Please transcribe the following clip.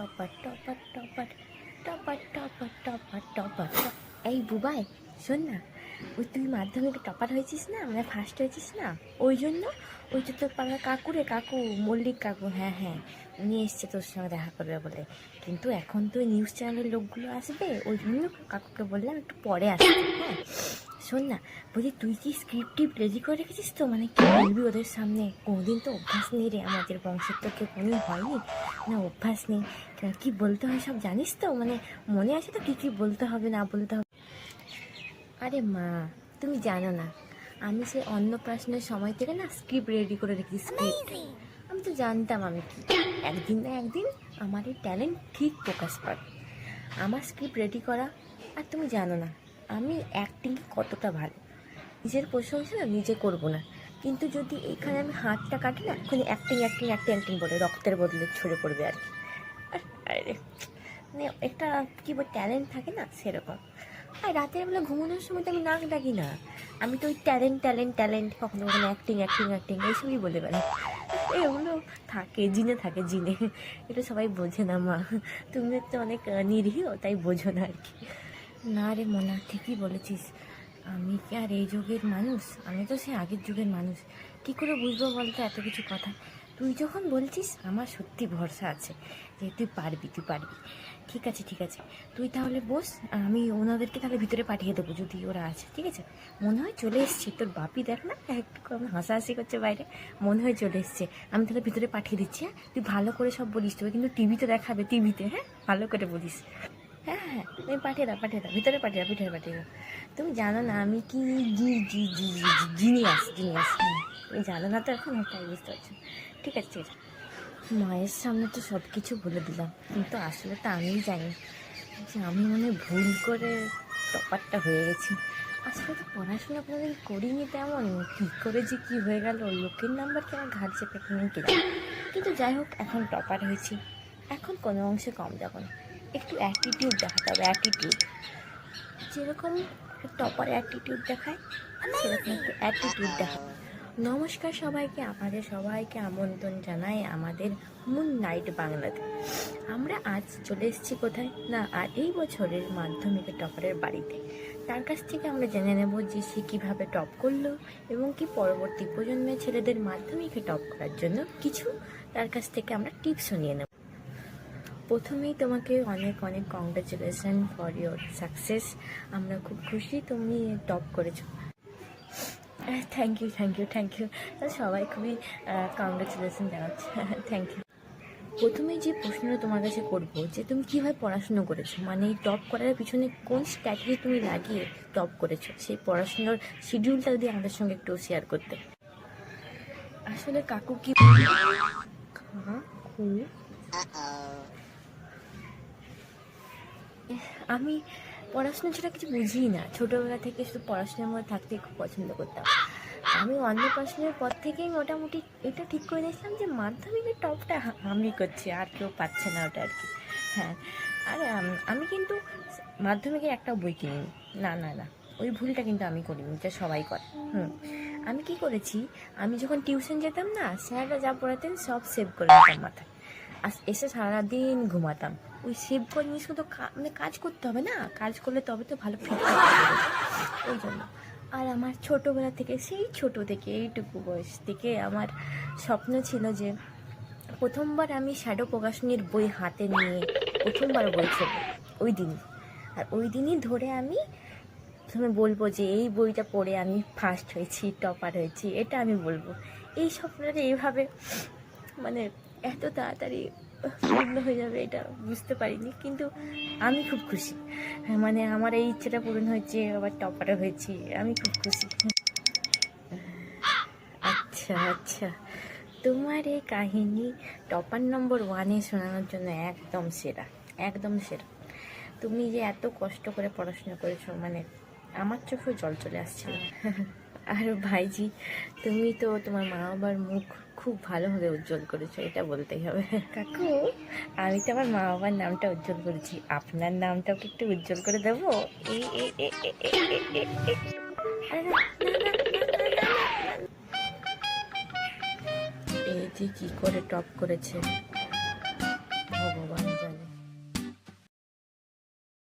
Topper topper topper topper topper topper topper. এই বুবাই, শোন না, ওই তুই মাধ্যমিকে টপার হয়েছিস না, মানে ফার্স্ট হয়েছিস না, ওই জন্য ওই তো তোর পাড়ার কাকু মল্লিক কাকু, হ্যাঁ হ্যাঁ, উনি এসছে তোর সঙ্গে দেখা করবে বলে। কিন্তু এখন তো নিউজ চ্যানেলের লোকগুলো আসবে, ওই জন্য কাকুকে বললাম একটু পরে আসবে। হ্যাঁ শোন না, বলছি তুই কি স্ক্রিপ্ট রেডি করে রেখেছিস তো? মানে কি বলবি ওদের সামনে? কোনোদিন তো অভ্যাস নেই রে, আমাদের বংশের তো কেউ কোনো হয়নি না, অভ্যাস নেই। কি বলতে হয় সব জানিস তো? মানে মনে আছে তো কী বলতে হবে না বলতে হবে? আরে মা, তুমি জানো না, আমি সে অন্নপ্রাশনের সময় থেকে না স্ক্রিপ্ট রেডি করে রেখেছি। স্ক্রিপ্ট আমি তো জানতাম আমি কি একদিন না একদিন আমার এই ট্যালেন্ট ঠিক প্রকাশ পাবে। আমার স্ক্রিপ্ট রেডি করা, আর তুমি জানো না আমি অ্যাক্টিং কতটা ভালো। নিজের প্রশংসা না নিজে করবো না, কিন্তু যদি এখানে আমি হাতটা কাটি না, ওখানে অ্যাক্টিং বলে রক্তের বদলে ছড়ে পড়বে আর কি। আর আরে মানে একটা কী বল ট্যালেন্ট থাকে না, সেরকম। আর রাতের বেলা ঘুমানোর সময় তো আমি নাক ডাকি না, আমি তো ওই ট্যালেন্ট কখনো কখনো অ্যাক্টিং এইসবই বলে বেড়াই। এগুলো থাকে জিনে, এটা সবাই বোঝে না মা, তুমি তো অনেক নিরীহ তাই বোঝো না আর কি। না রে মোনা, ঠিকই বলেছিস, আমি কি আর এই যুগের মানুষ? আমি তো সে আগের যুগের মানুষ। কী করে বুঝবো বলতো এত কিছু কথা? তুই যখন বলছিস আমার সত্যি ভরসা আছে যে তুই পারবি। ঠিক আছে তুই তাহলে বস, আমি ওনাদেরকে তাহলে ভিতরে পাঠিয়ে দেবো যদি ওরা আছে। ঠিক আছে, মনে হয় চলে এসছে, তোর বাপি দেখ না একটু হাসাহাসি করছে বাইরে, মনে হয় চলে এসছে। আমি তাহলে ভিতরে পাঠিয়ে দিচ্ছি। হ্যাঁ তুই ভালো করে সব বলিস, তোকে কিন্তু টিভিতে দেখাবে, হ্যাঁ ভালো করে বলিস। হ্যাঁ তুমি পাঠিয়ে দাও ভিতরে পাঠিয়ে দাও। তুমি জানো না আমি কি জিনিয়াস। তুমি জানো না তো এখন, তাই বুঝতে পারছো। ঠিক আছে মায়ের সামনে তো সব কিছু বলে দিলাম, কিন্তু আসলে তো আমিই জানি যে আমি মনে ভুল করে টপারটা হয়ে গেছি। আসলে তো পড়াশোনা কোনোদিন করিনি তেমন, কী করে যে কী হয়ে গেল, লোকের নাম্বার কি আমার ঘাট চেপে কিনে কিনা। কিন্তু যাই হোক, এখন টপার হয়েছি, এখন কোনো অংশে কম যাব না, একটু অ্যাটিটিউড দেখাতে হবে। যেরকম টপার অ্যাটিটিউড দেখায়, সেরকম একটু অ্যাটিটিউড দেখায়। নমস্কার সবাইকে, আপনাদের সবাইকে আমন্ত্রণ জানাই আমাদের মুন নাইট বাংলাতে। আমরা আজ চলে এসেছি কোথায় না, আর এই বছরের মাধ্যমিকের টপারের বাড়িতে। তার কাছ থেকে আমরা জেনে নেব যে সে কীভাবে টপ করলো, এবং কি পরবর্তী প্রজন্মের ছেলেদের মাধ্যমিকে টপ করার জন্য কিছু তার কাছ থেকে আমরা টিপসও নিয়ে নেব। প্রথমেই তোমাকে অনেক কংগ্রাচুলেশন ফর ইয়োর সাকসেস। আমরা খুব খুশি তুমি টপ করেছো। Thank you. সবাই খুবই কংগ্রাচুলেশন জানাচ্ছে, থ্যাংক ইউ। প্রথমেই যে প্রশ্নটা তোমার কাছে করবো যে তুমি কীভাবে পড়াশুনো করেছো, মানে টপ করার পিছনে কোন স্ট্র্যাটেজি তুমি লাগিয়ে টপ করেছো, সেই পড়াশুনোর শিডিউলটা যদি আমাদের সঙ্গে একটু শেয়ার করতে। আসলে কাকু কি আমি পড়াশোনা ছাড়া কিছু বুঝিই না, ছোটোবেলা থেকে শুধু পড়াশোনার মধ্যে থাকতে খুব পছন্দ করতাম। আমি অন্নপ্রাশনের পর থেকেই মোটামুটি এটা ঠিক করে নিয়েছিলাম যে মাধ্যমিকের টপটা আমি করছি, আর কেউ পাচ্ছে না ওটা আর কি। হ্যাঁ, আর আমি কিন্তু মাধ্যমিকে একটা বই কিনিনি, না, ওই ভুলটা কিন্তু আমি করিনি, যা সবাই করে। আমি কি করেছি, আমি যখন টিউশন যেতাম না, স্যাররা যা পড়াতেন সব সেভ করে নিতাম মাথায়, আর এসে সারাদিন ঘুমাতাম। ওই সেভ করে জিনিসগুলো তো মানে কাজ করতে হবে না, কাজ করলে তবে তো ভালো ফিডব্যাক পাবে, ওই জন্য। আর আমার ছোটোবেলা থেকে, সেই ছোটো থেকে এইটুকু বয়স থেকে আমার স্বপ্ন ছিল যে প্রথমবার আমি শ্যাডো প্রকাশনীর বই হাতে নিয়ে প্রথমবার বই ছিল ওই দিনই, আর ওই দিনই ধরে আমি প্রথমে বলবো যে এই বইটা পড়ে আমি ফার্স্ট হয়েছি, টপার হয়েছি, এটা আমি বলবো। এই স্বপ্নটা এইভাবে মানে এত তাড়াতাড়ি পূর্ণ হয়ে যাবে এটা বুঝতে পারিনি, কিন্তু আমি খুব খুশি। মানে আমার এই ইচ্ছেটা পূরণ হয়েছে, আবার টপারও হয়েছি, আমি খুব খুশি। আচ্ছা, তোমার এই কাহিনী টপার নম্বর 1-এ শোনানোর জন্য একদম সেরা। তুমি যে এত কষ্ট করে পড়াশোনা করেছো, মানে আমার চোখেও জল চলে আসছিল। আর ভাইজি, তুমি তো তোমার মা বাবার মুখ খুব ভালোভাবে উজ্জ্বল করেছো, এটা বলতেই হবে। কাকু, আমি তো আমার মা বাবার নামটা উজ্জ্বল করেছি, আপনার নামটাও কি একটু উজ্জ্বল করে দেবো? এই যে কি করে টপ করেছে।